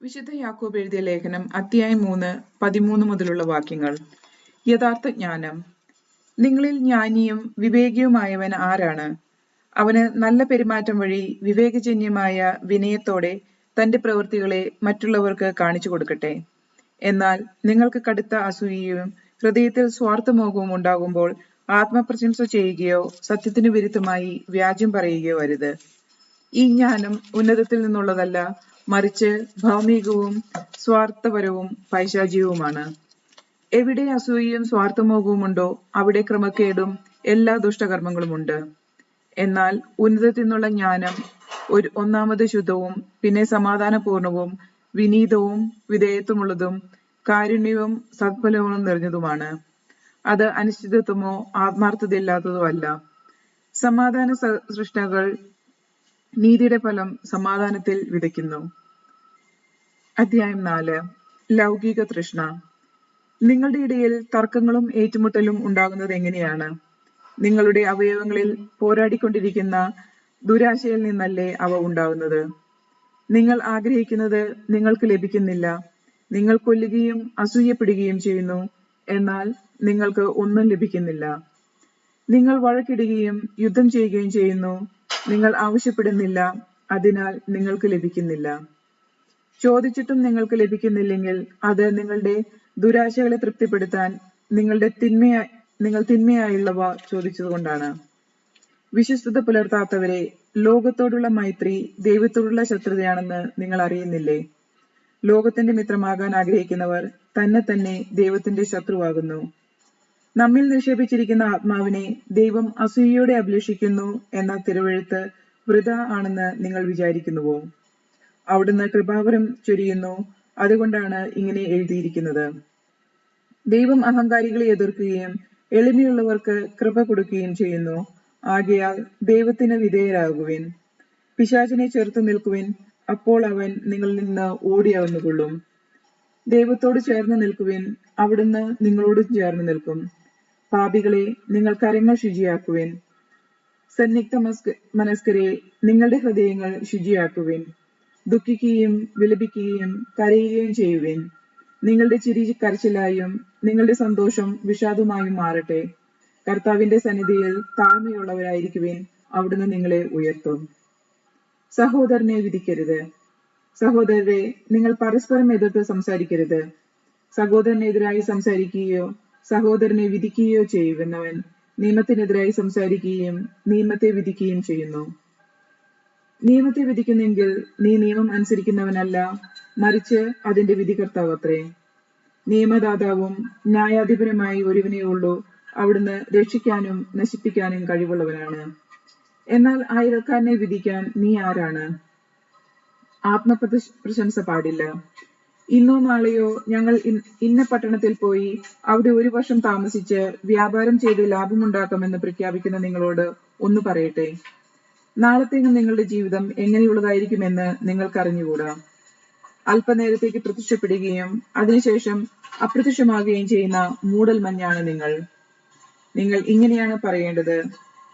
വിശുദ്ധ യാക്കോബ് എഴുതിയ ലേഖനം അധ്യായം 3 13 മുതലുള്ള വാക്യങ്ങൾ. യഥാർത്ഥ ജ്ഞാനം. നിങ്ങളിൽ ജ്ഞാനിയും വിവേകിയുമായവൻ ആരാണ്? അവന് നല്ല പെരുമാറ്റം വഴി വിവേകജന്യമായ വിനയത്തോടെ തന്റെ പ്രവൃത്തികളെ മറ്റുള്ളവർക്ക് കാണിച്ചു കൊടുക്കട്ടെ. എന്നാൽ നിങ്ങൾക്ക് കടുത്ത അസൂയയും ഹൃദയത്തിൽ സ്വാർത്ഥമോഹവും ഉണ്ടാകുമ്പോൾ ആത്മപ്രശംസ ചെയ്യുകയോ സത്യത്തിനു വിരുദ്ധമായി വ്യാജ്യം പറയുകയോ അരുത്. ഈ ജ്ഞാനം ഉന്നതത്തിൽ നിന്നുള്ളതല്ല, മറിച്ച് ഭൗമികവും സ്വാർത്ഥപരവും പൈശാചികവുമാണ്. എവിടെ അസൂയയും സ്വാർത്ഥമോഹവും ഉണ്ടോ അവിടെ ക്രമക്കേടും എല്ലാ ദുഷ്ടകർമ്മങ്ങളുമുണ്ട്. എന്നാൽ ഉന്നതത്തിൽ നിന്നുള്ള ജ്ഞാനം ഒന്നാമത് ശുദ്ധവും, പിന്നെ സമാധാനപൂർണവും, വിനീതവും, വിധേയത്വമുള്ളതും, കാരുണ്യവും സദ്ഫലവും നിറഞ്ഞതുമാണ്. അത് അനിശ്ചിതത്വമോ ആത്മാർത്ഥതയില്ലാത്തതോ അല്ല. സമാധാന സൃഷ്ടികൾ നീതിയുടെ ഫലം സമാധാനത്തിൽ വിതയ്ക്കുന്നു. അധ്യായം 4. ലൗകിക തൃഷ്ണ. നിങ്ങളുടെ ഇടയിൽ തർക്കങ്ങളും ഏറ്റുമുട്ടലും ഉണ്ടാകുന്നത് എങ്ങനെയാണ്? നിങ്ങളുടെ അവയവങ്ങളിൽ പോരാടിക്കൊണ്ടിരിക്കുന്ന ദുരാശയിൽ നിന്നല്ലേ അവ ഉണ്ടാകുന്നത്? നിങ്ങൾ ആഗ്രഹിക്കുന്നത് നിങ്ങൾക്ക് ലഭിക്കുന്നില്ല. നിങ്ങൾ കൊല്ലുകയും അസൂയപ്പെടുകയും ചെയ്യുന്നു, എന്നാൽ നിങ്ങൾക്ക് ഒന്നും ലഭിക്കുന്നില്ല. നിങ്ങൾ വഴക്കിടുകയും യുദ്ധം ചെയ്യുകയും ചെയ്യുന്നു. നിങ്ങൾ ആവശ്യപ്പെടുന്നില്ല, അതിനാൽ നിങ്ങൾക്ക് ലഭിക്കുന്നില്ല. ചോദിച്ചിട്ടും നിങ്ങൾക്ക് ലഭിക്കുന്നില്ലെങ്കിൽ അത് നിങ്ങളുടെ ദുരാശകളെ തൃപ്തിപ്പെടുത്താൻ നിങ്ങൾ തിന്മയായുള്ളവ ചോദിച്ചതുകൊണ്ടാണ്. വിശ്വസ്തത പുലർത്താത്തവരെ, ലോകത്തോടുള്ള മൈത്രി ദൈവത്തോടുള്ള ശത്രുതയാണെന്ന് നിങ്ങൾ അറിയുന്നില്ലേ? ലോകത്തിന്റെ മിത്രമാകാൻ ആഗ്രഹിക്കുന്നവർ തന്നെ ദൈവത്തിന്റെ ശത്രുവാകുന്നു. നമ്മിൽ നിക്ഷേപിച്ചിരിക്കുന്ന ആത്മാവിനെ ദൈവം അസൂയയോടെ അഭിലഷിക്കുന്നു എന്ന തിരുവെഴുത്ത് വൃഥാ ആണെന്ന് നിങ്ങൾ വിചാരിക്കുന്നുവോ? അവിടുന്ന് കൃപാവരം ചൊരിയുന്നു, അതുകൊണ്ടാണ് ഇങ്ങനെ എഴുതിയിരിക്കുന്നത്. ദൈവം അഹങ്കാരികളെ എതിർക്കുകയും എളിമയുള്ളവർക്ക് കൃപ കൊടുക്കുകയും ചെയ്യുന്നു. ആകയാൽ ദൈവത്തിന് വിധേയരാകുവിൻ. പിശാചിനെ ചെറുത്തു നിൽക്കുവിൻ, അപ്പോൾ അവൻ നിങ്ങളിൽ നിന്ന് ഓടിയകന്നുകൊള്ളും. ദൈവത്തോട് ചേർന്ന് നിൽക്കുവിൻ, അവിടുന്ന് നിങ്ങളോട് ചേർന്ന് നിൽക്കും. പാപികളെ, നിങ്ങൾ കരങ്ങൾ ശുചിയാക്കുവിൻ. സന്നിഗ്ധ മനസ്കരെ, നിങ്ങളുടെ ഹൃദയങ്ങൾ ശുചിയാക്കുവിൻ. ദുഃഖിക്കുകയും വിലപിക്കുകയും കരയുകയും ചെയ്യുവിൻ. നിങ്ങളുടെ ചിരി കരച്ചിലായും നിങ്ങളുടെ സന്തോഷം വിഷാദമായും മാറട്ടെ. കർത്താവിന്റെ സന്നിധിയിൽ താഴ്മയുള്ളവരായിരിക്കുവിൻ, അവിടുന്ന് നിങ്ങളെ ഉയർത്തും. സഹോദരനെ വിധിക്കരുത്. സഹോദരരെ, നിങ്ങൾ പരസ്പരം എതിർത്ത് സംസാരിക്കരുത്. സഹോദരനെതിരായി സംസാരിക്കുകയോ സഹോദരനെ വിധിക്കുകയോ ചെയ്യുന്നവൻ നിയമത്തിനെതിരായി സംസാരിക്കുകയും നിയമത്തെ വിധിക്കുകയും ചെയ്യുന്നു. നിയമത്തെ വിധിക്കുന്നെങ്കിൽ നീ നിയമം അനുസരിക്കുന്നവനല്ല, മറിച്ച് അതിന്റെ വിധികർത്താവത്രേ. നിയമദാതാവും ന്യായാധിപനുമായി ഒരുവനേ ഉള്ളൂ, അവിടുന്ന് രക്ഷിക്കാനും നശിപ്പിക്കാനും കഴിവുള്ളവനാണ്. എന്നാൽ അയൽക്കാരനെ വിധിക്കാൻ നീ ആരാണ്? ആത്മപ്രശംസ പാടില്ല. ഇന്നോ നാളെയോ ഞങ്ങൾ ഇന്ന പട്ടണത്തിൽ പോയി അവിടെ 1 വർഷം താമസിച്ച് വ്യാപാരം ചെയ്ത് ലാഭമുണ്ടാക്കാമെന്ന് പ്രഖ്യാപിക്കുന്ന നിങ്ങളോട് ഒന്ന് പറയട്ടെ. നാളത്തേക്ക് നിങ്ങളുടെ ജീവിതം എങ്ങനെയുള്ളതായിരിക്കുമെന്ന് നിങ്ങൾക്കറിഞ്ഞുകൂടാ. അല്പനേരത്തേക്ക് പ്രത്യക്ഷപ്പെടുകയും അതിനുശേഷം അപ്രത്യക്ഷമാകുകയും ചെയ്യുന്ന മൂടൽമഞ്ഞാണ് നിങ്ങൾ. നിങ്ങൾ ഇങ്ങനെയാണ് പറയേണ്ടത്: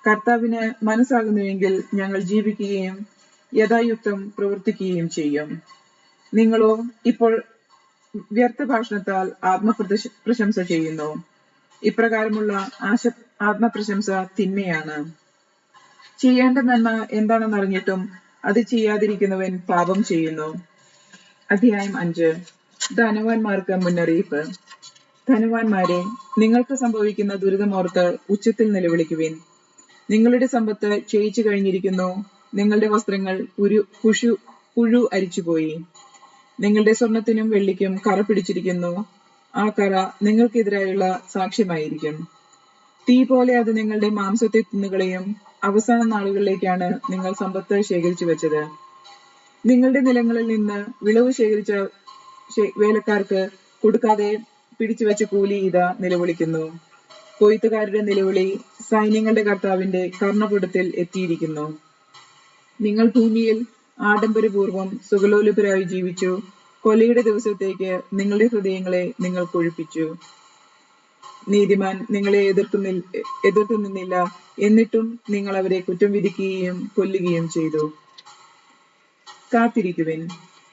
കർത്താവിന് മനസ്സാകുന്നുവെങ്കിൽ ഞങ്ങൾ ജീവിക്കുകയും യഥായുക്തം പ്രവർത്തിക്കുകയും ചെയ്യും. നിങ്ങളോ ഇപ്പോൾ വ്യർത്ഥ ഭാഷണത്താൽ ആത്മപ്രശംസ ചെയ്യുന്നു. ഇപ്രകാരമുള്ള ആത്മപ്രശംസ തിന്മയാണ്. ചെയ്യേണ്ട നന്മ എന്താണെന്നറിഞ്ഞിട്ടും അത് ചെയ്യാതിരിക്കുന്നവൻ പാപം ചെയ്യുന്നു. അധ്യായം 5. ധനവാന്മാർക്ക് മുന്നറിയിപ്പ്. ധനവാന്മാരെ, നിങ്ങൾക്ക് സംഭവിക്കുന്ന ദുരിതമോർത്ത് ഉച്ചത്തിൽ നിലവിളിക്കുവിൻ. നിങ്ങളുടെ സമ്പത്ത് ക്ഷയിച്ചു കഴിഞ്ഞിരിക്കുന്നു. നിങ്ങളുടെ വസ്ത്രങ്ങൾ പുഴു അരിച്ചുപോയി. നിങ്ങളുടെ സ്വർണത്തിനും വെള്ളിക്കും കറ പിടിച്ചിരിക്കുന്നു. ആ കറ നിങ്ങൾക്കെതിരായുള്ള സാക്ഷ്യമായിരിക്കും. തീ പോലെ അത് നിങ്ങളുടെ മാംസത്തെ തിന്നുകളയും. അവസാന നാളുകളിലേക്കാണ് നിങ്ങൾ സമ്പത്ത് ശേഖരിച്ചു വെച്ചത്. നിങ്ങളുടെ നിലങ്ങളിൽ നിന്ന് വിളവ് ശേഖരിച്ച വേലക്കാർക്ക് കൊടുക്കാതെ പിടിച്ചു വെച്ച കൂലി ഇതാ നിലവിളിക്കുന്നു. കൊയ്ത്തുകാരുടെ നിലവിളി സൈന്യങ്ങളുടെ കർത്താവിന്റെ കർണപുടത്തിൽ എത്തിയിരിക്കുന്നു. നിങ്ങൾ ഭൂമിയിൽ ആഡംബരപൂർവം സുഖലോലുപരായി ജീവിച്ചു. കൊലയുടെ ദിവസത്തേക്ക് നിങ്ങളുടെ ഹൃദയങ്ങളെ നിങ്ങൾ കൊഴുപ്പിച്ചു. നീതിമാൻ നിങ്ങളെ എതിർത്തു നിന്നില്ല, എന്നിട്ടും നിങ്ങൾ അവരെ കുറ്റം വിധിക്കുകയും കൊല്ലുകയും ചെയ്തു. കാത്തിരിക്കുവിൻ,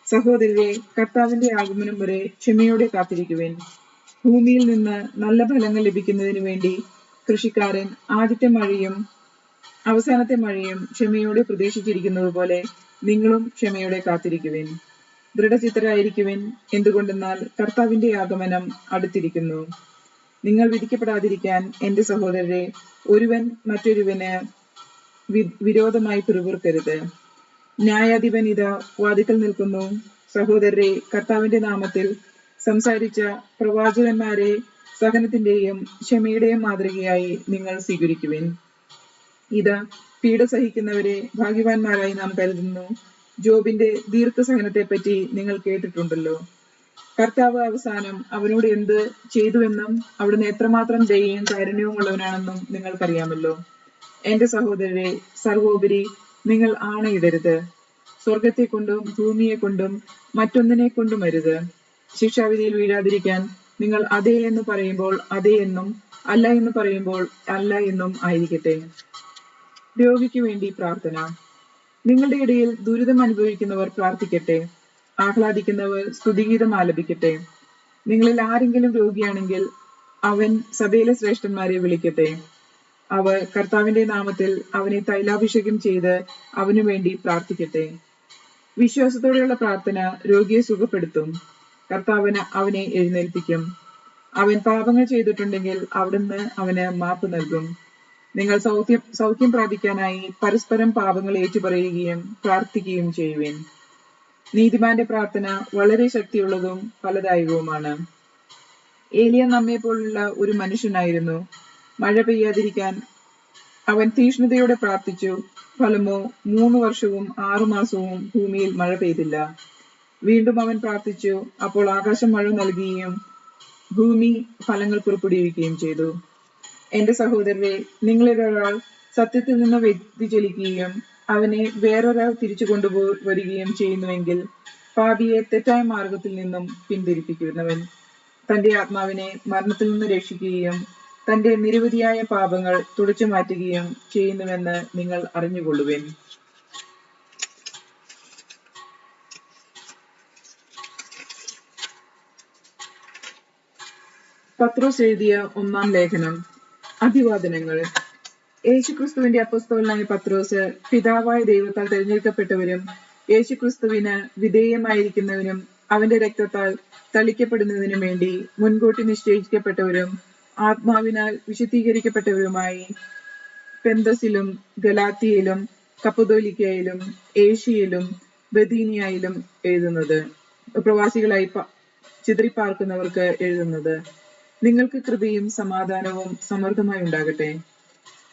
സഹോദരരെ, കർത്താവിന്റെ ആഗമനം വരെ ക്ഷമയോടെ കാത്തിരിക്കുവിൻ. ഭൂമിയിൽ നിന്ന് നല്ല ഫലങ്ങൾ ലഭിക്കുന്നതിനു വേണ്ടി കൃഷിക്കാരൻ ആദ്യത്തെ മഴയും അവസാനത്തെ മഴയും ക്ഷമയോടെ പ്രതീക്ഷിച്ചിരിക്കുന്നത് പോലെ നിങ്ങളും ക്ഷമയോടെ കാത്തിരിക്കുവിൻ. ദൃഢചിത്തരായിരിക്കുവിൻ. എന്തുകൊണ്ടെന്നാൽ കർത്താവിന്റെ ആഗമനം അടുത്തിരിക്കുന്നു. നിങ്ങൾ വിധിക്കപ്പെടാതിരിക്കാൻ എന്റെ സഹോദരരെ, ഒരുവൻ മറ്റൊരുവന് വിരോധമായി പിറുപിറുക്കരുത്. ന്യായാധിപൻ ഇതാ വാതിൽക്കൽ നിൽക്കുന്നു. സഹോദരരെ, കർത്താവിന്റെ നാമത്തിൽ സംസാരിച്ച പ്രവാചകന്മാരെ സഹനത്തിന്റെയും ക്ഷമയുടെയും മാതൃകയായി നിങ്ങൾ സ്വീകരിക്കുവിൻ. ഇതാ പീഡ സഹിക്കുന്നവരെ ഭാഗ്യവാന്മാരായി നാം കരുതുന്നു. ജോബിന്റെ ദീർഘസഹനത്തെപ്പറ്റി നിങ്ങൾ കേട്ടിട്ടുണ്ടല്ലോ. കർത്താവ് അവസാനം അവനോട് എന്ത് ചെയ്തുവെന്നും അവിടുന്ന് എത്രമാത്രം ദയയും കാരുണ്യവും ഉള്ളവനാണെന്നും നിങ്ങൾക്കറിയാമല്ലോ. എന്റെ സഹോദരരെ, സർവോപരി നിങ്ങൾ ആണയിടരുത്. സ്വർഗത്തെ കൊണ്ടും ഭൂമിയെ കൊണ്ടും മറ്റൊന്നിനെ കൊണ്ടും അരുത്. ശിക്ഷാവിധിയിൽ വീഴാതിരിക്കാൻ നിങ്ങൾ അതെ എന്ന് പറയുമ്പോൾ അതെ എന്നും അല്ല എന്ന് പറയുമ്പോൾ അല്ല എന്നും ആയിരിക്കട്ടെ. രോഗിക്ക് വേണ്ടി പ്രാർത്ഥന. നിങ്ങളുടെ ഇടയിൽ ദുരിതം അനുഭവിക്കുന്നവർ പ്രാർത്ഥിക്കട്ടെ. ആഹ്ലാദിക്കുന്നവർ സ്തുതിഗീതം ആലപിക്കട്ടെ. നിങ്ങളിൽ ആരെങ്കിലും രോഗിയാണെങ്കിൽ അവൻ സഭയിലെ ശ്രേഷ്ഠന്മാരെ വിളിക്കട്ടെ. അവർ കർത്താവിന്റെ നാമത്തിൽ അവനെ തൈലാഭിഷേകം ചെയ്ത് അവനു വേണ്ടി പ്രാർത്ഥിക്കട്ടെ. വിശ്വാസത്തോടെയുള്ള പ്രാർത്ഥന രോഗിയെ സുഖപ്പെടുത്തും. കർത്താവിന് അവനെ എഴുന്നേൽപ്പിക്കും. അവൻ പാപങ്ങൾ ചെയ്തിട്ടുണ്ടെങ്കിൽ അവിടുന്ന് അവന് മാപ്പ് നൽകും. നിങ്ങൾ സൗഖ്യം പ്രാപിക്കാനായി പരസ്പരം പാപങ്ങൾ ഏറ്റുപറയുകയും പ്രാർത്ഥിക്കുകയും ചെയ്യുവിൻ. നീതിമാന്റെ പ്രാർത്ഥന വളരെ ശക്തിയുള്ളതും ഫലദായകവുമാണ്. ഏലിയ നമ്മെ പോലുള്ള ഒരു മനുഷ്യനായിരുന്നു. മഴ പെയ്യാതിരിക്കാൻ അവൻ തീഷ്ണതയോടെ പ്രാർത്ഥിച്ചു. ഫലമോ 3 വർഷവും 6 മാസവും ഭൂമിയിൽ മഴ പെയ്തില്ല. വീണ്ടും അവൻ പ്രാർത്ഥിച്ചു. അപ്പോൾ ആകാശം മഴ നൽകുകയും ഭൂമി ഫലങ്ങൾ പുറപ്പെടുവിക്കുകയും ചെയ്തു. എന്റെ സഹോദരരെ, നിങ്ങളിലൊരാൾ സത്യത്തിൽ നിന്ന് വ്യതിചലിക്കുകയും അവനെ വേറൊരാൾ തിരിച്ചു കൊണ്ടുവരികയും ചെയ്യുന്നുവെങ്കിൽ പാപിയെ തെറ്റായ മാർഗത്തിൽ നിന്നും പിന്തിരിപ്പിക്കുന്നവൻ തന്റെ ആത്മാവിനെ മരണത്തിൽ നിന്ന് രക്ഷിക്കുകയും തന്റെ നിരവധിയായ പാപങ്ങൾ തുടച്ചു മാറ്റുകയും ചെയ്യുന്നുവെന്ന് നിങ്ങൾ അറിഞ്ഞുകൊള്ളുവിൻ. പത്രോസ് എഴുതിയ 1-ാം ലേഖനം. അഭിവാദനങ്ങൾ. യേശുക്രിസ്തുവിന്റെ അപ്പോസ്തലനായ പത്രോസ്, പിതാവായ ദൈവത്താൽ തിരഞ്ഞെടുക്കപ്പെട്ടവരും യേശുക്രിസ്തുവിന് വിധേയമായിരിക്കുന്നവനും അവന്റെ രക്തത്താൽ തളിക്കപ്പെടുന്നതിനു വേണ്ടി മുൻകൂട്ടി നിശ്ചയിക്കപ്പെട്ടവരും ആത്മാവിനാൽ വിശുദ്ധീകരിക്കപ്പെട്ടവരുമായി പെന്തസിലും ഗലാത്തിയയിലും കപ്പദോലിക്കയിലും ഏഷ്യയിലും ബഥീനിയയിലും എഴുതുന്നത്, പ്രവാസികളായി ചിതറിപ്പാർക്കുന്നവർക്ക് എഴുതുന്നത്. നിങ്ങൾക്ക് കൃപയും സമാധാനവും സമൃദ്ധമായി ഉണ്ടാകട്ടെ.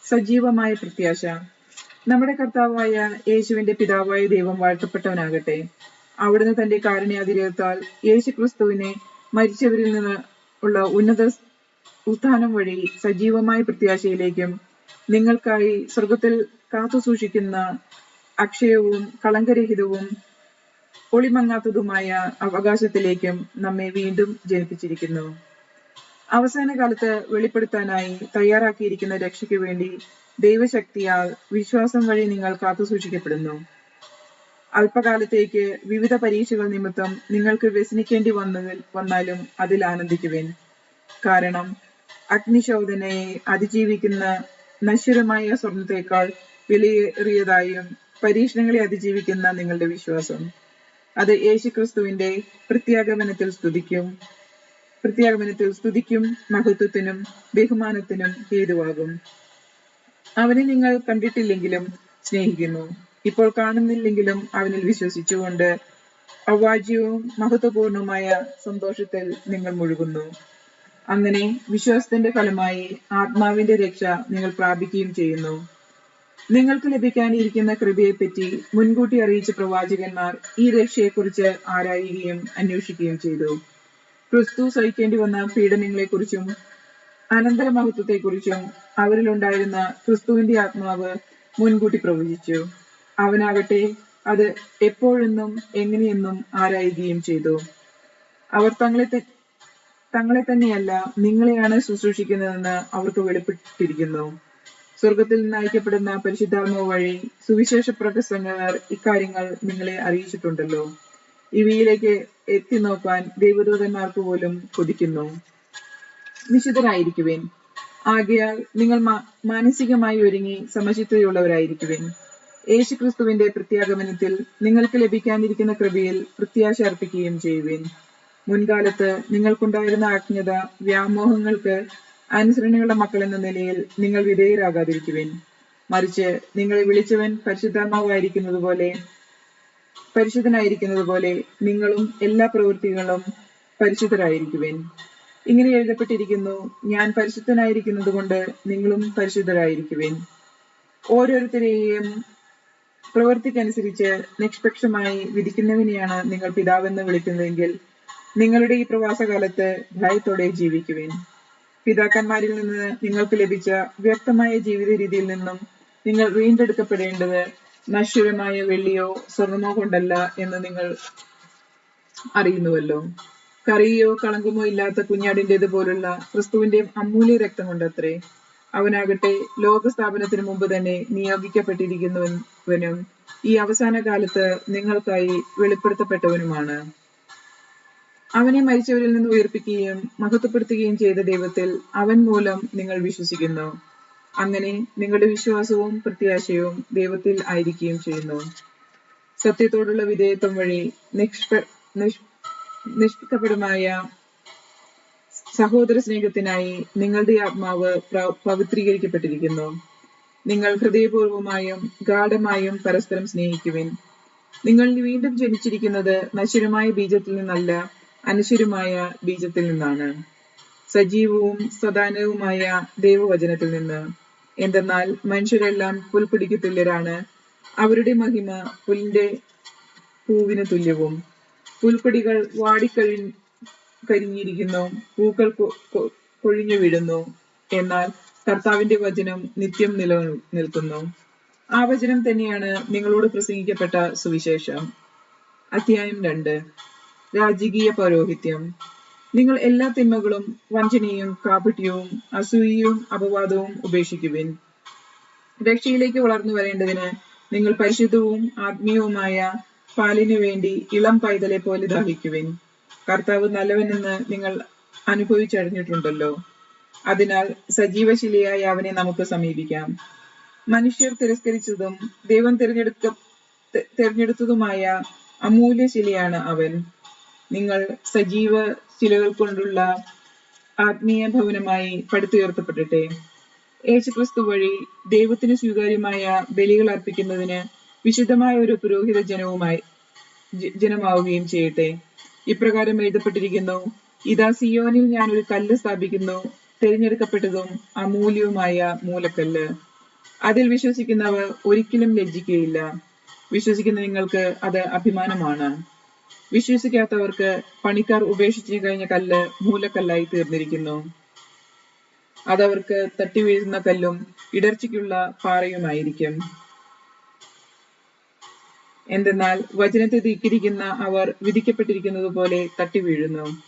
സജീവമായ പ്രത്യാശ. നമ്മുടെ കർത്താവായ യേശുവിന്റെ പിതാവായ ദൈവം വാഴ്ത്തപ്പെട്ടവനാകട്ടെ. അവിടുന്ന് തന്റെ കാരുണ്യാതിരേകത്താൽ യേശുക്രിസ്തുവിനെ മരിച്ചവരിൽ നിന്ന് ഉള്ള ഉന്നത ഉത്ഥാനം വഴി സജീവമായ പ്രത്യാശയിലേക്കും നിങ്ങൾക്കായി സ്വർഗത്തിൽ കാത്തു സൂക്ഷിക്കുന്ന അക്ഷയവും കളങ്കരഹിതവും ഒളിമങ്ങാത്തതുമായ അവകാശത്തിലേക്കും നമ്മെ വീണ്ടും ജനിപ്പിച്ചിരിക്കുന്നു. അവസാന കാലത്ത് വെളിപ്പെടുത്താനായി തയ്യാറാക്കിയിരിക്കുന്ന രക്ഷയ്ക്ക് വേണ്ടി ദൈവശക്തിയാൽ വിശ്വാസം വഴി നിങ്ങൾ കാത്തു സൂക്ഷിക്കപ്പെടുന്നു. അല്പകാലത്തേക്ക് വിവിധ പരീക്ഷകൾ നിമിത്തം നിങ്ങൾക്ക് വ്യസനിക്കേണ്ടി വന്നാലും അതിൽ ആനന്ദിക്കുവിൻ. കാരണം അഗ്നിശോധനയെ അതിജീവിക്കുന്ന നശ്വരമായ സ്വർണത്തേക്കാൾ വിലയേറിയതായും പരീക്ഷണങ്ങളെ അതിജീവിക്കുന്ന നിങ്ങളുടെ വിശ്വാസം, അത് യേശുക്രിസ്തുവിന്റെ പ്രത്യാഗമനത്തിൽ സ്തുതിക്കും മഹത്വത്തിനും ബഹുമാനത്തിനും ഹേതുവാകും. അവനെ നിങ്ങൾ കണ്ടിട്ടില്ലെങ്കിലും സ്നേഹിക്കുന്നു. ഇപ്പോൾ കാണുന്നില്ലെങ്കിലും അവനിൽ വിശ്വസിച്ചുകൊണ്ട് അവാച്യവും മഹത്വപൂർണമായ സന്തോഷത്തിൽ നിങ്ങൾ മുഴുകുന്നു. അങ്ങനെ വിശ്വാസത്തിന്റെ ഫലമായി ആത്മാവിന്റെ രക്ഷ നിങ്ങൾ പ്രാപിക്കുകയും ചെയ്യുന്നു. നിങ്ങൾക്ക് ലഭിക്കാനിരിക്കുന്ന കൃപയെപ്പറ്റി മുൻകൂട്ടി അറിയിച്ച പ്രവാചകന്മാർ ഈ രക്ഷയെക്കുറിച്ച് ആരായുകയും അന്വേഷിക്കുകയും ചെയ്തു. ക്രിസ്തു സഹിക്കേണ്ടി വന്ന പീഡനങ്ങളെക്കുറിച്ചും അനന്തര മഹത്വത്തെക്കുറിച്ചും അവരിലുണ്ടായിരുന്ന ക്രിസ്തുവിന്റെ ആത്മാവ് മുൻകൂട്ടി പ്രവചിച്ചു. അവനാകട്ടെ അത് എപ്പോഴെന്നും എങ്ങനെയെന്നും ആരായുകയും ചെയ്തു. അവർ തങ്ങളെ തന്നെയല്ല നിങ്ങളെയാണ് ശുശ്രൂഷിക്കുന്നതെന്ന് അവർക്ക് വെളിപ്പെട്ടിരിക്കുന്നു. സ്വർഗത്തിൽ നിന്ന് അയക്കപ്പെടുന്ന പരിശുദ്ധാത്മാവ് വഴി സുവിശേഷ പ്രസംഗകർ ഇക്കാര്യങ്ങൾ നിങ്ങളെ അറിയിച്ചിട്ടുണ്ടല്ലോ. ഇവയിലേക്ക് എത്തി നോക്കാൻ ദൈവദൂതന്മാർക്ക് പോലും കൊതിക്കുന്നു. വിശുദ്ധരായിരിക്കുവിൻ. ആകയാൽ നിങ്ങൾ മാനസികമായി ഒരുങ്ങി സമചിത്തതയുള്ളവരായിരിക്കുവിൻ. യേശുക്രിസ്തുവിന്റെ പ്രത്യാഗമനത്തിൽ നിങ്ങൾക്ക് ലഭിക്കാനിരിക്കുന്ന കൃപയിൽ പ്രത്യാശ അർപ്പിക്കുകയും ചെയ്യുവിൻ. മുൻകാലത്ത് നിങ്ങൾക്കുണ്ടായിരുന്ന അജ്ഞത വ്യാമോഹങ്ങൾക്ക് അനുസരണയുള്ള മക്കൾ എന്ന നിലയിൽ നിങ്ങൾ വിധേയരാകാതിരിക്കുവിൻ. മറിച്ച് നിങ്ങളെ വിളിച്ചവൻ പരിശുദ്ധനായിരിക്കുന്നത് പോലെ നിങ്ങളും എല്ലാ പ്രവൃത്തികളും പരിശുദ്ധരായിരിക്കുവിൻ. ഇങ്ങനെ എഴുതപ്പെട്ടിരിക്കുന്നു, ഞാൻ പരിശുദ്ധനായിരിക്കുന്നത് കൊണ്ട് നിങ്ങളും പരിശുദ്ധരായിരിക്കുവിൻ. ഓരോരുത്തരെയും പ്രവൃത്തിക്കനുസരിച്ച് നിഷ്പക്ഷമായി വിധിക്കുന്നതിനെയാണ് നിങ്ങൾ പിതാവെന്ന് വിളിക്കുന്നതെങ്കിൽ നിങ്ങളുടെ ഈ പ്രവാസകാലത്ത് ഭയത്തോടെ ജീവിക്കുവിൻ. പിതാക്കന്മാരിൽ നിന്ന് നിങ്ങൾക്ക് ലഭിച്ച വ്യക്തമായ ജീവിത രീതിയിൽ നിന്നും നിങ്ങൾ വീണ്ടെടുക്കപ്പെടേണ്ടത് നശ്വരമായ വെള്ളിയോ സ്വർണമോ കൊണ്ടല്ല എന്ന് നിങ്ങൾ അറിയുന്നുവല്ലോ. കറിയോ കളങ്കമോ ഇല്ലാത്ത കുഞ്ഞാടിൻ്റെത് പോലുള്ള ക്രിസ്തുവിന്റെ അമൂല്യ രക്തം കൊണ്ടത്രേ. അവനാകട്ടെ ലോകസ്ഥാപനത്തിന് മുമ്പ് തന്നെ നിയോഗിക്കപ്പെട്ടിരിക്കുന്നവനും ഈ അവസാന കാലത്ത് നിങ്ങൾക്കായി വെളിപ്പെടുത്തപ്പെട്ടവനുമാണ്. അവനെ മരിച്ചവരിൽ നിന്ന് ഉയർപ്പിക്കുകയും മഹത്വപ്പെടുത്തുകയും ചെയ്ത ദൈവത്തിൽ അവൻ മൂലം നിങ്ങൾ വിശ്വസിക്കുന്നു. അങ്ങനെ നിങ്ങളുടെ വിശ്വാസവും പ്രത്യാശയും ദൈവത്തിൽ ആയിരിക്കുകയും ചെയ്യുന്നു. സത്യത്തോടുള്ള വിധേയത്വം വഴി നിഷ്പക്ഷമായ സഹോദര സ്നേഹത്തിനായി നിങ്ങളുടെ ആത്മാവ് പവിത്രീകരിക്കപ്പെട്ടിരിക്കുന്നു. നിങ്ങൾ ഹൃദയപൂർവമായും ഗാഢമായും പരസ്പരം സ്നേഹിക്കുവിൻ. നിങ്ങൾ വീണ്ടും ജനിച്ചിരിക്കുന്നത് നശ്വരമായ ബീജത്തിൽ നിന്നല്ല, അനശ്വരമായ ബീജത്തിൽ നിന്നാണ്, സജീവവും സദാനവുമായ ദൈവവചനത്തിൽ നിന്ന്. എന്തെന്നാൽ മനുഷ്യരെല്ലാം പുൽക്കൊടിക്ക് തുല്യരാണ്. അവരുടെ മഹിമ പുല്ലിന്റെ പൂവിന് തുല്യവും. പുൽക്കൊടികൾ കരിഞ്ഞിരിക്കുന്നു, പൂക്കൾ കൊഴിഞ്ഞു വീഴുന്നു. എന്നാൽ കർത്താവിന്റെ വചനം നിത്യം നിലനിൽക്കുന്നു. ആ വചനം തന്നെയാണ് നിങ്ങളോട് പ്രസംഗിക്കപ്പെട്ട സുവിശേഷം. അധ്യായം 2. രാജകീയ പൗരോഹിത്യം. നിങ്ങൾ എല്ലാ തിന്മകളും വഞ്ചനയും കാപട്യവും അസൂയയും അപവാദവും ഉപേക്ഷിക്കുവിൻ. രക്ഷയിലേക്ക് വളർന്നു വരേണ്ടതിന് നിങ്ങൾ പരിശുദ്ധവും ആത്മീയവുമായ പാലിനു വേണ്ടി ഇളം പൈതലെ പോലെ ദാഹിക്കുവിൻ. കർത്താവ് നല്ലവനെന്ന് നിങ്ങൾ അനുഭവിച്ചറിഞ്ഞിട്ടുണ്ടല്ലോ. അതിനാൽ സജീവശിലയായ അവനെ നമുക്ക് സമീപിക്കാം. മനുഷ്യർ തിരസ്കരിച്ചതും ദൈവം തിരഞ്ഞെടുത്തതുമായ അമൂല്യ ശിലയാണ് അവൻ. നിങ്ങൾ സജീവ ശിലകൾ കൊണ്ടുള്ള ആത്മീയ ഭവനമായി പടുത്തുയർത്തപ്പെടട്ടെ. യേശുക്രിസ്തു വഴി ദൈവത്തിന് സ്വീകാര്യമായ ബലികൾ അർപ്പിക്കുന്നതിന് വിശുദ്ധമായ ഒരു പുരോഹിത ജനമാവുകയും ചെയ്യട്ടെ. ഇപ്രകാരം എഴുതപ്പെട്ടിരിക്കുന്നു, ഇതാ സിയോനിൽ ഞാൻ ഒരു കല്ല് സ്ഥാപിക്കുന്നു, തിരഞ്ഞെടുക്കപ്പെട്ടതും അമൂല്യവുമായ മൂലക്കല്ല്. അതിൽ വിശ്വസിക്കുന്നവർ ഒരിക്കലും ലജ്ജിക്കുകയില്ല. വിശ്വസിക്കുന്ന നിങ്ങൾക്ക് അത് അഭിമാനമാണ്. വിശ്വസിക്കാത്തവർക്ക് പണിക്കാർ ഉപേക്ഷിച്ചു കഴിഞ്ഞ കല്ല് മൂലക്കല്ലായി തീർന്നിരിക്കുന്നു. അതവർക്ക് തട്ടി വീഴുന്ന കല്ലും ഇടർച്ചയ്ക്കുള്ള പാറയുമായിരിക്കും. എന്തെന്നാൽ വചനത്തെ ധിക്കരിക്കുന്ന അവർ വിധിക്കപ്പെട്ടിരിക്കുന്നത് പോലെ തട്ടി വീഴുന്നു.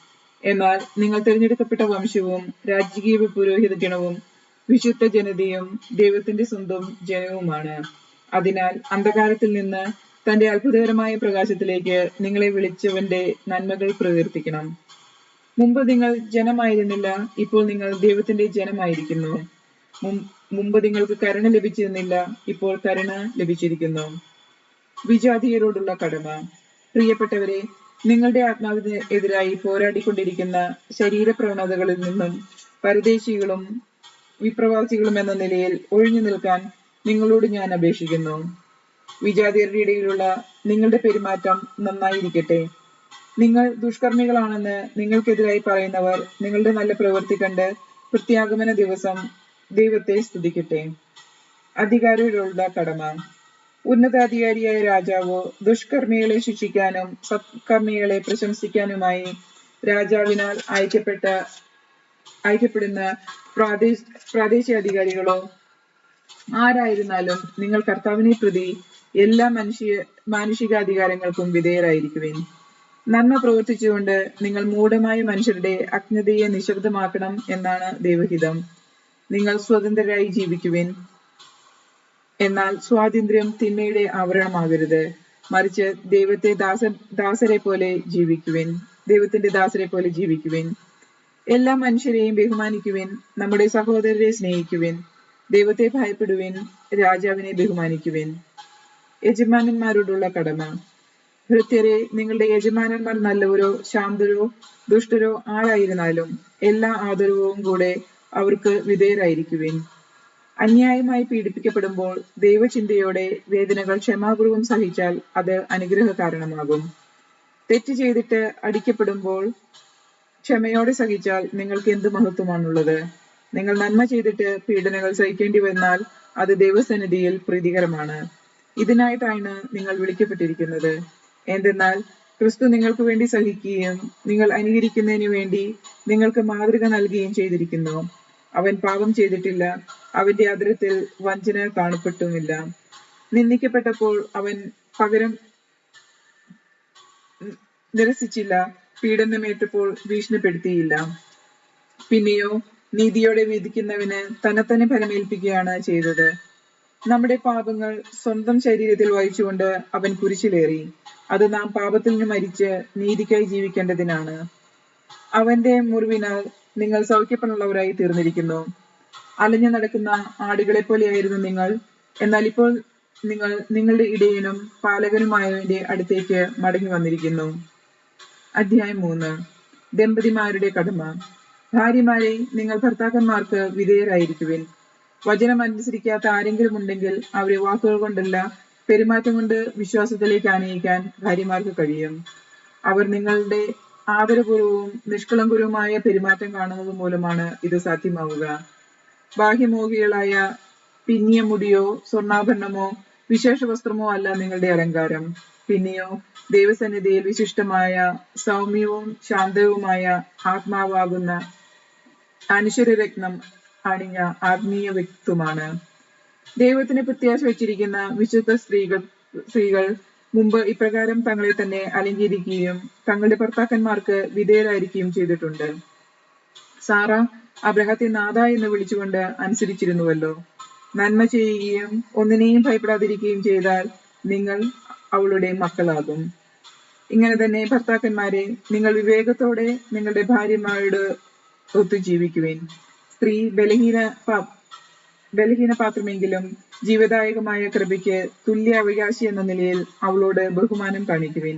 എന്നാൽ നിങ്ങൾ തിരഞ്ഞെടുക്കപ്പെട്ട വംശവും രാജകീയ പുരോഹിത ഗണവും വിശുദ്ധ ജനതയും ദൈവത്തിന്റെ സ്വന്തം ജനവുമാണ്. അതിനാൽ അന്ധകാരത്തിൽ നിന്ന് തന്റെ അത്ഭുതകരമായ പ്രകാശത്തിലേക്ക് നിങ്ങളെ വിളിച്ചവന്റെ നന്മകൾ പ്രകീർത്തിക്കണം. മുമ്പ് നിങ്ങൾ ജനമായിരുന്നില്ല, ഇപ്പോൾ നിങ്ങൾ ദൈവത്തിന്റെ ജനമായിരിക്കുന്നു. മുമ്പ് നിങ്ങൾക്ക് കരുണ ലഭിച്ചിരുന്നില്ല, ഇപ്പോൾ കരുണ ലഭിച്ചിരിക്കുന്നു. വിജാതീയരോടുള്ള കടമ. പ്രിയപ്പെട്ടവരെ, നിങ്ങളുടെ ആത്മാവിന് എതിരായി പോരാടിക്കൊണ്ടിരിക്കുന്ന ശരീരപ്രവണതകളിൽ നിന്നും പരദേശികളും വിപ്രവാസികളും എന്ന നിലയിൽ ഒഴിഞ്ഞു നിൽക്കാൻ നിങ്ങളോട് ഞാൻ അപേക്ഷിക്കുന്നു. വിജാതീയരുടെ ഇടയിലുള്ള നിങ്ങളുടെ പെരുമാറ്റം നന്നായിരിക്കട്ടെ. നിങ്ങൾ ദുഷ്കർമ്മികളാണെന്ന് നിങ്ങൾക്കെതിരായി പറയുന്നവർ നിങ്ങളുടെ നല്ല പ്രവൃത്തി കണ്ട് പ്രത്യാഗമന ദിവസം ദൈവത്തെ സ്തുതിക്കട്ടെ. അധികാരികളുള്ള കടമ. ഉന്നതാധികാരിയായ രാജാവോ ദുഷ്കർമ്മികളെ ശിക്ഷിക്കാനും സത്കർമ്മികളെ പ്രശംസിക്കാനുമായി രാജാവിനാൽ അയക്കപ്പെടുന്ന പ്രാദേശികാധികാരികളോ ആരായിരുന്നാലും നിങ്ങൾ കർത്താവിനെ പ്രതി എല്ലാ മാനുഷികാധികാരങ്ങൾക്കും വിധേയരായിരിക്കുവിൻ. നന്മ പ്രവർത്തിച്ചുകൊണ്ട് നിങ്ങൾ മൂഢമായ മനുഷ്യരുടെ അജ്ഞതയെ നിശബ്ദമാക്കണം എന്നാണ് ദൈവഹിതം. നിങ്ങൾ സ്വതന്ത്രരായി ജീവിക്കുവിൻ. എന്നാൽ സ്വാതന്ത്ര്യം തിന്മയുടെ ആവരണമാകരുത്. മറിച്ച് ദാസരെ പോലെ ജീവിക്കുവിൻ. ദൈവത്തിന്റെ ദാസരെ പോലെ ജീവിക്കുവിൻ. എല്ലാ മനുഷ്യരെയും ബഹുമാനിക്കുവിൻ. നമ്മുടെ സഹോദരരെ സ്നേഹിക്കുവിൻ. ദൈവത്തെ ഭയപ്പെടുവിൻ. രാജാവിനെ ബഹുമാനിക്കുവിൻ. യജമാനന്മാരോടുള്ള കടമ. ഭൃത്യരെ, നിങ്ങളുടെ യജമാനന്മാർ നല്ലവരോ ശാന്തരോ ദുഷ്ടരോ ആരായിരുന്നാലും എല്ലാ ആദരവും കൂടെ അവർക്ക് വിധേയരായിരിക്കുവിൻ. അന്യായമായി പീഡിപ്പിക്കപ്പെടുമ്പോൾ ദൈവചിന്തയോടെ വേദനകൾ ക്ഷമാപൂർവം സഹിച്ചാൽ അത് അനുഗ്രഹ കാരണമാകും. തെറ്റ് ചെയ്തിട്ട് അടിക്കപ്പെടുമ്പോൾ ക്ഷമയോടെ സഹിച്ചാൽ നിങ്ങൾക്ക് എന്ത് മഹത്വമാണുള്ളത്? നിങ്ങൾ നന്മ ചെയ്തിട്ട് പീഡനങ്ങൾ സഹിക്കേണ്ടി വന്നാൽ അത് ദൈവസന്നിധിയിൽ പ്രീതികരമാണ്. ഇതിനായിട്ടാണ് നിങ്ങൾ വിളിക്കപ്പെട്ടിരിക്കുന്നത്. എന്തെന്നാൽ ക്രിസ്തു നിങ്ങൾക്ക് വേണ്ടി സഹിക്കുകയും നിങ്ങൾ അനുകരിക്കുന്നതിന് വേണ്ടി നിങ്ങൾക്ക് മാതൃക നൽകുകയും ചെയ്തിരിക്കുന്നു. അവൻ പാപം ചെയ്തിട്ടില്ല, അവന്റെ അധരത്തിൽ വഞ്ചന കാണപ്പെട്ടുമില്ല. നിന്ദിക്കപ്പെട്ടപ്പോൾ അവൻ പകരം നിരസിച്ചില്ല, പീഡനമേറ്റപ്പോൾ ഭീഷണിപ്പെടുത്തിയില്ല. പിന്നെയോ നീതിയോടെ വിധിക്കുന്നവന് തന്നെത്തന്നെ ഫലമേൽപ്പിക്കുകയാണ് ചെയ്തത്. നമ്മുടെ പാപങ്ങൾ സ്വന്തം ശരീരത്തിൽ വഹിച്ചുകൊണ്ട് അവൻ കുരിശിലേറി. അത് നാം പാപത്തിൽ നിന്ന് മരിച്ച് നീതിക്കായി ജീവിക്കേണ്ടതിനാണ്. അവന്റെ മുറിവിനാൽ നിങ്ങൾ സൗഖ്യപ്പെടാനുള്ളവരായി തീർന്നിരിക്കുന്നു. അലഞ്ഞു നടക്കുന്ന ആടുകളെ പോലെയായിരുന്നു നിങ്ങൾ. എന്നാൽ ഇപ്പോൾ നിങ്ങൾ നിങ്ങളുടെ ഇടയനും പാലകനുമായവന്റെ അടുത്തേക്ക് മടങ്ങി വന്നിരിക്കുന്നു. അധ്യായം 3. ദമ്പതിമാരുടെ കടമ. ഭാര്യമാരെ, നിങ്ങൾ ഭർത്താക്കന്മാർക്ക് വിധേയരായിരിക്കുവിൻ. വചനം അനുസരിക്കാത്ത ആരെങ്കിലും ഉണ്ടെങ്കിൽ അവരെ വാക്കുകൾ കൊണ്ടല്ല, പെരുമാറ്റം കൊണ്ട് വിശ്വാസത്തിലേക്ക് ആനയിക്കാൻ ഭാര്യമാർക്ക് കഴിയും. അവർ നിങ്ങളുടെ ആദരപൂർവവും നിഷ്കളങ്കരവുമായ പെരുമാറ്റം കാണുന്നത് മൂലമാണ് ഇത് സാധ്യമാവുക. ബാഹ്യമോഹികളായ പിന്നിയ മുടിയോ സ്വർണ്ണാഭരണമോ വിശേഷ വസ്ത്രമോ അല്ല നിങ്ങളുടെ അലങ്കാരം. പിന്നെയോ ദൈവസന്നിധിയിൽ വിശിഷ്ടമായ സൗമ്യവും ശാന്തവുമായ ആത്മാവാകുന്ന അനശ്വരരത്നം അണിഞ്ഞ ആത്മീയ വ്യക്തിത്വമാണ്. ദൈവത്തിന് പ്രത്യാശ വച്ചിരിക്കുന്ന വിശുദ്ധ സ്ത്രീകൾ മുമ്പ് ഇപ്രകാരം തങ്ങളെ തന്നെ അലങ്കരിക്കുകയും തങ്ങളുടെ ഭർത്താക്കന്മാർക്ക് വിധേയരായിരിക്കുകയും ചെയ്തിട്ടുണ്ട്. സാറ അബ്രഹത്തെ നാഥ എന്ന് വിളിച്ചുകൊണ്ട് അനുസരിച്ചിരുന്നുവല്ലോ. നന്മ ചെയ്യുകയും ഒന്നിനെയും ഭയപ്പെടാതിരിക്കുകയും ചെയ്താൽ നിങ്ങൾ അവളുടെ മക്കളാകും. ഇങ്ങനെ തന്നെ ഭർത്താക്കന്മാരെ, നിങ്ങൾ വിവേകത്തോടെ നിങ്ങളുടെ ഭാര്യമാരോട് ഒത്തു ജീവിക്കുവിൻ. സ്ത്രീ ബലഹീന പാത്രമെങ്കിലും ജീവദായകമായ കൃപയ്ക്ക് തുല്യ അവകാശി എന്ന നിലയിൽ അവളോട് ബഹുമാനം കാണിക്കുവിൻ.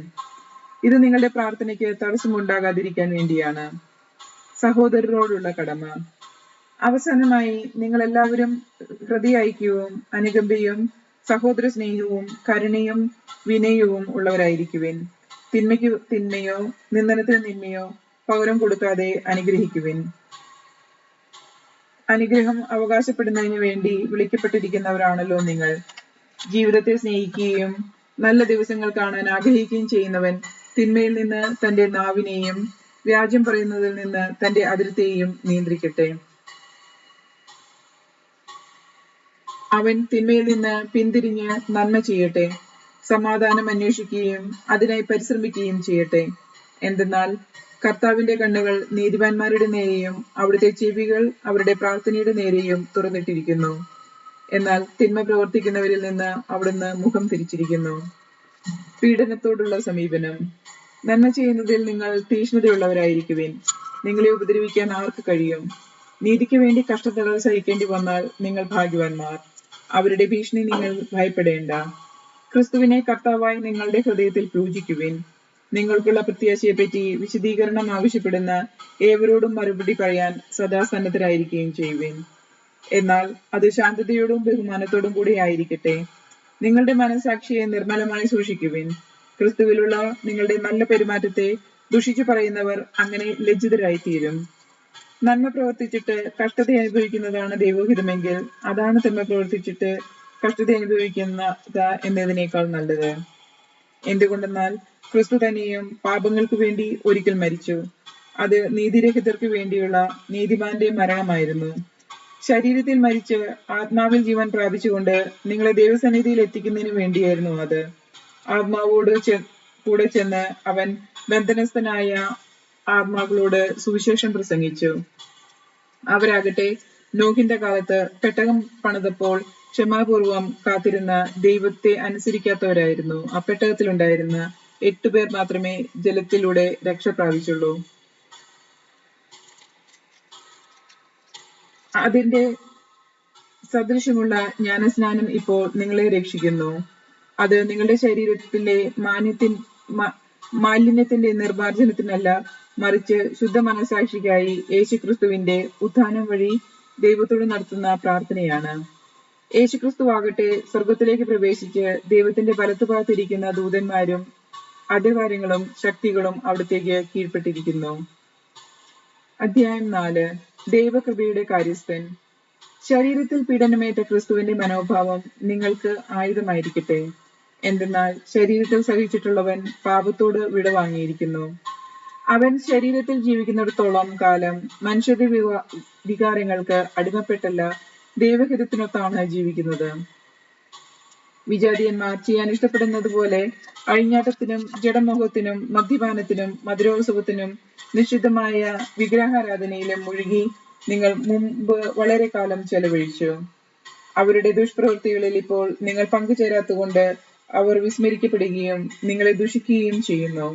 ഇത് നിങ്ങളുടെ പ്രാർത്ഥനയ്ക്ക് തടസ്സമുണ്ടാകാതിരിക്കാൻ വേണ്ടിയാണ്. സഹോദരരോടുള്ള കടമ. അവസാനമായി, നിങ്ങൾ എല്ലാവരും ഹൃദയൈക്യവും അനുകമ്പയും സഹോദര സ്നേഹവും കരുണയും വിനയവും ഉള്ളവരായിരിക്കുവിൻ. തിന്മയ്ക്ക് തിന്മയോ നിന്ദനത്തിന് നിന്മയോ പകരം കൊടുക്കാതെ അനുഗ്രഹിക്കുവിൻ. അനുഗ്രഹം അവകാശപ്പെടുന്നതിന് വേണ്ടി വിളിക്കപ്പെട്ടിരിക്കുന്നവരാണല്ലോ നിങ്ങൾ. ജീവിതത്തെ സ്നേഹിക്കുകയും നല്ല ദിവസങ്ങൾ കാണാൻ ആഗ്രഹിക്കുകയും ചെയ്യുന്നവൻ തിന്മയിൽ നിന്ന് തന്റെ നാവിനെയും വ്യാജം പറയുന്നതിൽ നിന്ന് തന്റെ അതിരത്തെയും നിയന്ത്രിക്കട്ടെ. അവൻ തിന്മയിൽ നിന്ന് പിന്തിരിഞ്ഞ് നന്മ ചെയ്യട്ടെ. സമാധാനം അന്വേഷിക്കുകയും അതിനായി പരിശ്രമിക്കുകയും ചെയ്യട്ടെ. എന്തെന്നാൽ കർത്താവിന്റെ കണ്ണുകൾ നീതിമാന്മാരുടെ നേരെയും അവിടുത്തെ ചെവികൾ അവരുടെ പ്രാർത്ഥനയുടെ നേരെയും തുറന്നിട്ടിരിക്കുന്നു. എന്നാൽ തിന്മ പ്രവർത്തിക്കുന്നവരിൽ നിന്ന് അവിടുന്ന് മുഖം തിരിച്ചിരിക്കുന്നു. പീഡനത്തോടുള്ള സമീപനം. നന്മ ചെയ്യുന്നതിൽ നിങ്ങൾ തീക്ഷ്ണതയുള്ളവരായിരിക്കുവിൻ. നിങ്ങളെ ഉപദ്രവിക്കാൻ ആർക്ക് കഴിയും? നീതിക്ക് വേണ്ടി കഷ്ടതകൾ സഹിക്കേണ്ടി വന്നാൽ നിങ്ങൾ ഭാഗ്യവാന്മാർ. അവരുടെ ഭീഷണി നിങ്ങൾ ഭയപ്പെടേണ്ട. ക്രിസ്തുവിനെ കർത്താവായി നിങ്ങളുടെ ഹൃദയത്തിൽ പൂജിക്കുവിൻ. നിങ്ങൾക്കുള്ള പ്രത്യാശയെപ്പറ്റി വിശദീകരണം ആവശ്യപ്പെടുന്ന ഏവരോടും മറുപടി പറയാൻ സദാ സന്നദ്ധരായിരിക്കുകയും ചെയ്യുവിൻ. എന്നാൽ അത് ശാന്തതയോടും ബഹുമാനത്തോടും കൂടി ആയിരിക്കട്ടെ. നിങ്ങളുടെ മനസാക്ഷിയെ നിർമ്മലമായി സൂക്ഷിക്കുവിൻ. ക്രിസ്തുവിലുള്ള നിങ്ങളുടെ നല്ല പെരുമാറ്റത്തെ ദുഷിച്ചു പറയുന്നവർ അങ്ങനെ ലജ്ജിതരായിത്തീരും. നന്മ പ്രവർത്തിച്ചിട്ട് കഷ്ടത അനുഭവിക്കുന്നതാണ് ദൈവഹിതമെങ്കിൽ അതാണ് തിന്മ പ്രവർത്തിച്ചിട്ട് കഷ്ടത അനുഭവിക്കുന്നത് എന്നതിനേക്കാൾ നല്ലത്. എന്തുകൊണ്ടെന്നാൽ ക്രിസ്തു തന്നെയും പാപങ്ങൾക്ക് വേണ്ടി ഒരിക്കൽ മരിച്ചു. അത് നീതിരഹിതർക്ക് വേണ്ടിയുള്ള നീതിമാന്റെ മരണമായിരുന്നു. ശരീരത്തിൽ മരിച്ച് ആത്മാവിൽ ജീവൻ പ്രാപിച്ചുകൊണ്ട് നിങ്ങളെ ദൈവസന്നിധിയിൽ എത്തിക്കുന്നതിന് വേണ്ടിയായിരുന്നു അത്. ആത്മാവോട് കൂടെ ചെന്ന് അവൻ ബന്ധനസ്ഥനായ ആത്മാക്കളോട് സുവിശേഷം പ്രസംഗിച്ചു. അവരാകട്ടെ നോഹിന്റെ കാലത്ത് പെട്ടകം പണിതപ്പോൾ ക്ഷമാപൂർവം കാത്തിരുന്ന ദൈവത്തെ അനുസരിക്കാത്തവരായിരുന്നു. അപ്പെട്ടകത്തിലുണ്ടായിരുന്ന 8 പേർ മാത്രമേ ജലത്തിലൂടെ രക്ഷ പ്രാപിച്ചുള്ളൂ. അതിന്റെ സദൃശമുള്ള ജ്ഞാനസ്നാനം ഇപ്പോൾ നിങ്ങളെ രക്ഷിക്കുന്നു. അത് നിങ്ങളുടെ ശരീരത്തിലെ മാലിന്യത്തിന്റെ നിർമ്മാർജ്ജനത്തിനല്ല, മറിച്ച് ശുദ്ധ മനസാക്ഷിക്കായി യേശുക്രിസ്തുവിന്റെ ഉത്ഥാനം വഴി ദൈവത്തോട് നടത്തുന്ന പ്രാർത്ഥനയാണ്. യേശുക്രിസ്തുവാകട്ടെ സ്വർഗത്തിലേക്ക് പ്രവേശിച്ച് ദൈവത്തിന്റെ വലത്തുഭാഗത്തിരിക്കുന്ന ദൂതന്മാരും അധികാരങ്ങളും ശക്തികളും അവിടത്തേക്ക് കീഴ്പ്പെട്ടിരിക്കുന്നു. അധ്യായം 4. ദൈവകൃപയുടെ കാര്യസ്ഥൻ. ശരീരത്തിൽ പീഡനമേറ്റ ക്രിസ്തുവിന്റെ മനോഭാവം നിങ്ങൾക്ക് ആയുധമായിരിക്കട്ടെ. എന്തെന്നാൽ ശരീരത്തിൽ സഹിച്ചിട്ടുള്ളവൻ പാപത്തോട് വിടവാങ്ങിയിരിക്കുന്നു. അവൻ ശരീരത്തിൽ ജീവിക്കുന്നിടത്തോളം കാലം മനുഷ്യരുടെ വികാരങ്ങൾക്ക് അടിമപ്പെട്ടല്ല, ദൈവഹിതത്തിനൊത്താണ് ജീവിക്കുന്നത്. വിജാതീയന്മാർ ചെയ്യാൻ ഇഷ്ടപ്പെടുന്നത് പോലെ അഴിഞ്ഞാട്ടത്തിനും ജഡമോഹത്തിനും മദ്യപാനത്തിനും മധുരോത്സവത്തിനും നിഷിദ്ധമായ വിഗ്രഹാരാധനയിലും മുഴുകി നിങ്ങൾ മുമ്പ് വളരെ കാലം ചെലവഴിച്ചു. അവരുടെ ദുഷ്പ്രവൃത്തികളിൽ ഇപ്പോൾ നിങ്ങൾ പങ്കുചേരാത്തതുകൊണ്ട് അവർ വിസ്മരിക്കപ്പെടുകയും നിങ്ങളെ ദുഷിക്കുകയും ചെയ്യുന്നു.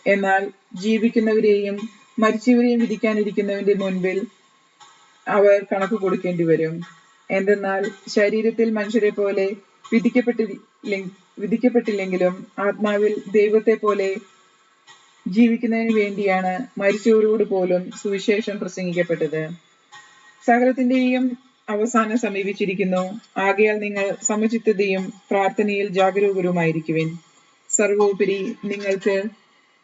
എന്നാൽ ജീവിക്കുന്നവരെയും മരിച്ചവരെയും വിധിക്കാനിരിക്കുന്നവന്റെ മുൻപിൽ അവർ കണക്ക് കൊടുക്കേണ്ടി വരും. എന്തെന്നാൽ ശരീരത്തിൽ മനുഷ്യരെ പോലെ വിധിക്കപ്പെട്ടില്ലെങ്കിലും ആത്മാവിൽ ദൈവത്തെ പോലെ ജീവിക്കുന്നതിന് വേണ്ടിയാണ് മരിച്ചവരോട് പോലും സുവിശേഷം പ്രസംഗിക്കപ്പെട്ടത്. സകലത്തിന്റെയും അവസാനം സമീപിച്ചിരിക്കുന്നു. ആകയാൽ നിങ്ങൾ സമചിത്തതയും പ്രാർത്ഥനയിൽ ജാഗരൂകരുമായിരിക്കുവിൻ. സർവോപരി നിങ്ങൾക്ക്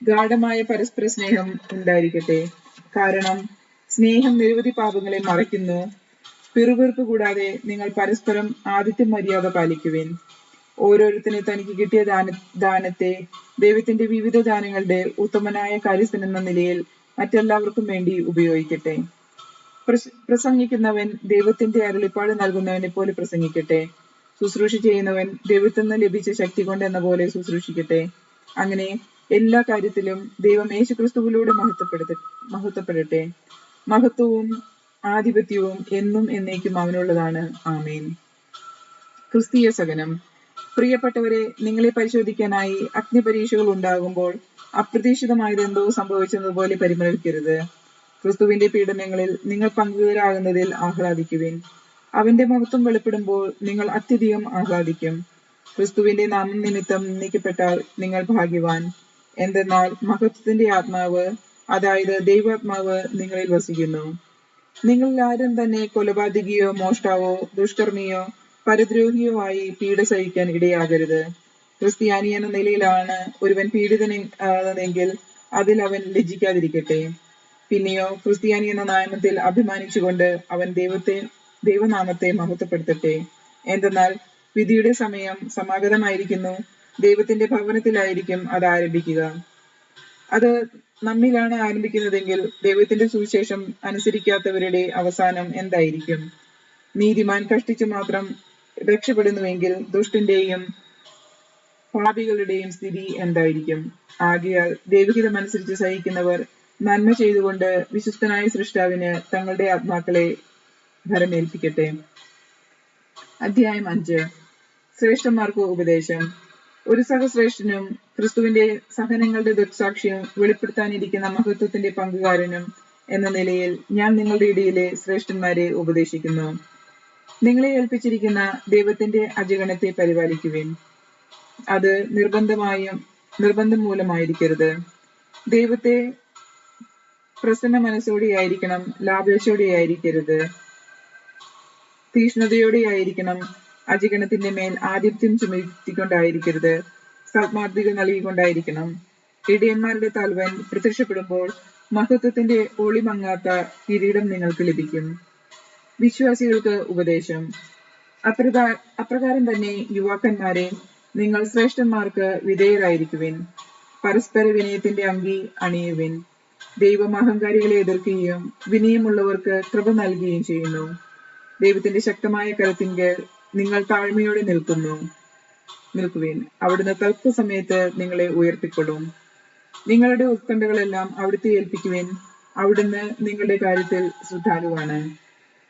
ഗാഢമായ പരസ്പര സ്നേഹം ഉണ്ടായിരിക്കട്ടെ. കാരണം സ്നേഹം നിരവധി പാപങ്ങളെ മറയ്ക്കുന്നു. പിറുപിറുപ്പ് കൂടാതെ നിങ്ങൾ പരസ്പരം ആതിഥ്യ മര്യാദ പാലിക്കുവിൻ. ഓരോരുത്തരും തനിക്ക് കിട്ടിയ ദാനത്തെ ദൈവത്തിന്റെ വിവിധ ദാനങ്ങളുടെ ഉത്തമനായ കാര്യസ്ഥൻ എന്ന നിലയിൽ മറ്റെല്ലാവർക്കും വേണ്ടി ഉപയോഗിക്കട്ടെ. പ്രസംഗിക്കുന്നവൻ ദൈവത്തിന്റെ അരുളിപ്പാട് നൽകുന്നവനെ പോലെ പ്രസംഗിക്കട്ടെ. ശുശ്രൂഷ ചെയ്യുന്നവൻ ദൈവത്തിൽ നിന്ന് ലഭിച്ച ശക്തി കൊണ്ട് എന്ന പോലെ ശുശ്രൂഷിക്കട്ടെ. അങ്ങനെ എല്ലാ കാര്യത്തിലും ദൈവം യേശുക്രിസ്തുവിലൂടെ മഹത്വപ്പെടട്ടെ. മഹത്വവും ആധിപത്യവും എന്നും എന്നേക്കും അവനുള്ളതാണ്. ആമേൻ. ക്രിസ്തീയ സഹനം. പ്രിയപ്പെട്ടവരെ, നിങ്ങളെ പരിശോധിക്കാനായി അഗ്നിപരീക്ഷകൾ ഉണ്ടാകുമ്പോൾ അപ്രതീക്ഷിതമായതെന്തോ സംഭവിച്ചതുപോലെ പരിഭ്രമിക്കരുത്. ക്രിസ്തുവിന്റെ പീഡനങ്ങളിൽ നിങ്ങൾ പങ്കുകാരാകുന്നതിൽ ആഹ്ലാദിക്കുവിൻ. അവന്റെ മഹത്വം വെളിപ്പെടുമ്പോൾ നിങ്ങൾ അത്യധികം ആഹ്ലാദിക്കും. ക്രിസ്തുവിന്റെ നാമം നിമിത്തം നിന്ദിക്കപ്പെട്ടാൽ നിങ്ങൾ ഭാഗ്യവാൻ. എന്തെന്നാൽ മഹത്വത്തിന്റെ ആത്മാവ്, അതായത് ദൈവാത്മാവ് നിങ്ങളിൽ വസിക്കുന്നു. നിങ്ങളിൽ ആരും തന്നെ കൊലപാതകിയോ മോഷ്ടാവോ ദുഷ്കർമ്മിയോ പരദ്രോഹിയോ ആയി പീഡ സഹിക്കാൻ ഇടയാകരുത്. ക്രിസ്ത്യാനി എന്ന നിലയിലാണ് ഒരുവൻ പീഡിതനെങ്കിൽ അതിൽ അവൻ ലജ്ജിക്കാതിരിക്കട്ടെ. പിന്നെയോ ക്രിസ്ത്യാനി എന്ന നാമത്തിൽ അഭിമാനിച്ചുകൊണ്ട് അവൻ ദൈവനാമത്തെ മഹത്വപ്പെടുത്തട്ടെ. എന്തെന്നാൽ വിധിയുടെ സമയം സമാഗതമായിരിക്കുന്നു. ദൈവത്തിന്റെ ഭവനത്തിലായിരിക്കും അത് ആരംഭിക്കുക. അത് നമ്മിലാണ് ആരംഭിക്കുന്നതെങ്കിൽ ദൈവത്തിന്റെ സുവിശേഷം അനുസരിക്കാത്തവരുടെ അവസാനം എന്തായിരിക്കും? നീതിമാൻ കഷ്ടിച്ചു മാത്രം രക്ഷപ്പെടുന്നുവെങ്കിൽ ദുഷ്ടന്റെയും പാപികളുടെയും സ്ഥിതി എന്തായിരിക്കും? ആകയാൽ ദൈവഹിതമനുസരിച്ച് സഹിക്കുന്നവർ നന്മ ചെയ്തുകൊണ്ട് വിശ്വസ്തനായ സൃഷ്ടാവിന് തങ്ങളുടെ ആത്മാക്കളെ ഭരമേൽപ്പിക്കട്ടെ. അധ്യായം 5. ശ്രേഷ്ഠന്മാർക്ക് ഉപദേശം. ഒരു സഹശ്രേഷ്ഠനും ക്രിസ്തുവിന്റെ സഹനങ്ങളുടെ ദൃക്സാക്ഷിയും വെളിപ്പെടുത്താനിരിക്കുന്ന മഹത്വത്തിന്റെ പങ്കുകാരനും എന്ന നിലയിൽ ഞാൻ നിങ്ങളുടെ ഇടയിലെ ശ്രേഷ്ഠന്മാരെ ഉപദേശിക്കുന്നു. നിങ്ങളെ ഏൽപ്പിച്ചിരിക്കുന്ന ദൈവത്തിന്റെ അജഗണത്തെ പരിപാലിക്കുവിൻ. അത് നിർബന്ധം മൂലമായിരിക്കരുത്. ദൈവത്തെ പ്രസന്ന മനസ്സോടെയായിരിക്കണം, ലാഭേച്ഛയോടെയായിരിക്കരുത്. തീഷ്ണതയോടെയായിരിക്കണം. അജഗണത്തിന്റെ മേൽ ആധിപത്യം ചുമത്തിക്കൊണ്ടായിരിക്കരുത്, സത്മാർദ്ദികൾ നൽകിക്കൊണ്ടായിരിക്കണം. ഇടയന്മാരുടെ തലവൻ പ്രത്യക്ഷപ്പെടുമ്പോൾ മഹത്വത്തിന്റെ ഒളിമങ്ങാത്ത കിരീടം നിങ്ങൾക്ക് ലഭിക്കും. വിശ്വാസികൾക്ക് ഉപദേശം. അപ്രകാരം തന്നെ യുവാക്കന്മാരെ, നിങ്ങൾ ശ്രേഷ്ഠന്മാർക്ക് വിധേയരായിരിക്കുവിൻ. പരസ്പര വിനയത്തിന്റെ അങ്കി അണിയുവിൻ. ദൈവം അഹങ്കാരികളെ എതിർക്കുകയും വിനയമുള്ളവർക്ക് കൃപ നൽകുകയും ചെയ്യുന്നു. ദൈവത്തിന്റെ ശക്തമായ കരത്തിങ്കൽ നിങ്ങൾ താഴ്മയോടെ നിൽക്കുവിൻ. അവിടുന്ന് തക്ക സമയത്ത് നിങ്ങളെ ഉയർത്തിക്കൊള്ളും. നിങ്ങളുടെ ഉത്കണ്ഠകളെല്ലാം അവിടുത്തെ ഏൽപ്പിക്കുവിൻ. അവിടുന്ന് നിങ്ങളുടെ കാര്യത്തിൽ ശ്രദ്ധാലുവാണ്.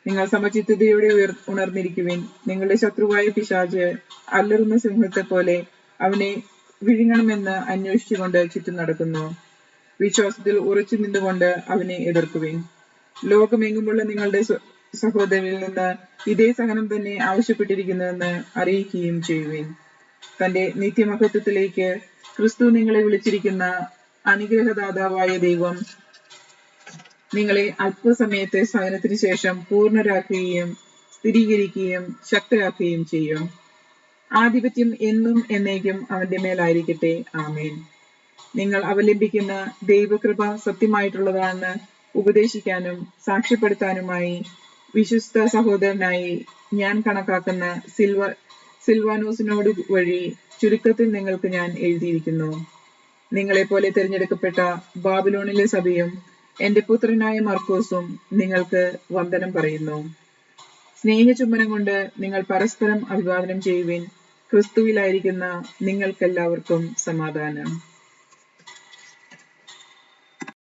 നിങ്ങൾ സമചിത്തതയോടെ ഉണർന്നിരിക്കുവിൻ. നിങ്ങളുടെ ശത്രുവായ പിശാച് അലറുന്ന സിംഹത്തെ പോലെ അവനെ വിഴുങ്ങണമെന്ന് അന്വേഷിച്ചുകൊണ്ട് ചുറ്റും നടക്കുന്നു. വിശ്വാസത്തിൽ ഉറച്ചു നിന്നുകൊണ്ട് അവനെ എതിർക്കുവിൻ. ലോകമെങ്ങുമുള്ള നിങ്ങളുടെ സഹോദരനിൽ നിന്ന് ഇതേ സഹനം തന്നെ ആവശ്യപ്പെട്ടിരിക്കുന്നുവെന്ന് അറിയിക്കുകയും ചെയ്യുവിൻ. തന്റെ നിത്യമഹത്വത്തിലേക്ക് ക്രിസ്തു നിങ്ങളെ വിളിച്ചിരിക്കുന്ന അനുഗ്രഹദാതാവായ ദൈവം നിങ്ങളെ അല്പസമയത്തെ സഹനത്തിന് ശേഷം പൂർണ്ണരാക്കുകയും സ്ഥിരീകരിക്കുകയും ശക്തരാക്കുകയും ചെയ്യും. ആധിപത്യം എന്നും എന്നേക്കും അവന്റെ മേലായിരിക്കട്ടെ. ആമേൻ. നിങ്ങൾ അവലംബിക്കുന്ന ദൈവകൃപ സത്യമായിട്ടുള്ളതാണെന്ന് ഉപദേശിക്കാനും സാക്ഷ്യപ്പെടുത്താനുമായി വിശ്വസ്ത സഹോദരനായി ഞാൻ കണക്കാക്കുന്ന സിൽവാനോസിനോട് വഴി ചുരുക്കത്തിൽ നിങ്ങൾക്ക് ഞാൻ എഴുതിയിരിക്കുന്നു. നിങ്ങളെപ്പോലെ തിരഞ്ഞെടുക്കപ്പെട്ട ബാബിലോണിലെ സഭയും എന്റെ പുത്രനായ മർക്കോസും നിങ്ങൾക്ക് വന്ദനം പറയുന്നു. സ്നേഹചുംബനം കൊണ്ട് നിങ്ങൾ പരസ്പരം അഭിവാദനം ചെയ്യുവിൻ. ക്രിസ്തുവിലായിരിക്കുന്ന നിങ്ങൾക്കെല്ലാവർക്കും സമാധാനം.